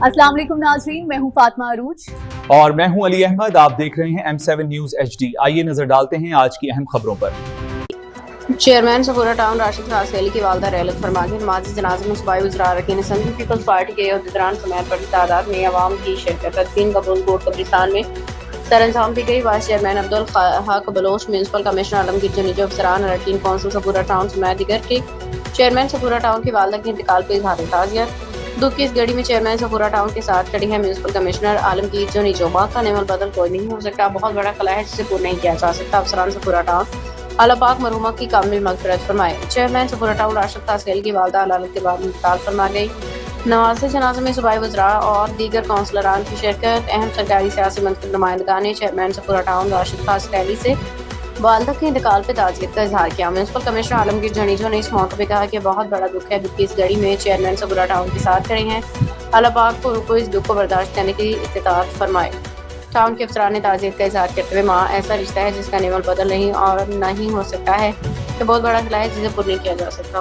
अस्सलाम वालेकुम नाज़रीन, मैं हूं फातिमा अरूज और मैं हूं अली अहमद। आप देख रहे हैं M7 न्यूज़ HD। आइए नजर डालते हैं आज की अहम खबरों पर। चेयरमैन सफूरा टाउन राशिद खान सैली की वालदा रेलत फरमा के नमाज़ी जनाज़े में सूबाई वज़रा अरकान असम्बली पीपल्स पार्टी के अहदेदारान समेत बड़ी तादाद में अवाम की शिरकत तीन कबूल कोट कब्रिस्तान में सर अंजाम दी गई। Vice chairman Abdul Haq Bloch, municipal commissioner Alamgir जनीजो, अफसरान अरकान कौंसिल सफूरा टाउन समेत दीगर के चेयरमैन सफूरा टाउन की वालदा के इंतकाल पर इजहार ताज़ियत। दुख की इस घड़ी में चेयरमैन सफूरा टाउन के साथ खड़ी है म्यूनसिपल कमिश्नर आलमगीर जनीजो। बात का नेमल बदल कोई नहीं हो सकता, बहुत बड़ा खला है जिसे पूरा नहीं किया जा सकता। अफसरान सफूरा टाउन अल्लाह पाक मरहुमा की कामिल मग़फ़िरत फरमाए। चेयरमैन सफूरा टाउन राशिद खान सैली की वालदा अदालत के बाद इंतकाल फरमा गई। नवाज़े जनाज़े में सूबाई वज़रा और दीगर काउंसलरान की शिरकत। अहम सरकारी सियासी मंतखब नुमाइंदगान ने चेयरमैन सफूरा टाउन राशिद खान सैली से वालदा के इंतकाल पर ताज़ियत का इजहार किया। म्यूनसिपल कमिश्नर आलमगीर जनीजो ने इस मौके पर कहा कि बहुत बड़ा दुख है, दुख की इस घड़ी में चेयरमैन सफूरा टाउन के साथ खड़े हैं। अल्लाह पाक को इस दुख को बर्दाश्त करने की इस्तिताअत फरमाए। टाउन के अफसरान ने ताज़ियत का इजहार करते हुए माँ ऐसा रिश्ता है जिसका नेमल बदल नहीं और नहीं हो सकता है कि बहुत बड़ा खिला है जिसे पूरा नहीं किया जा सकता।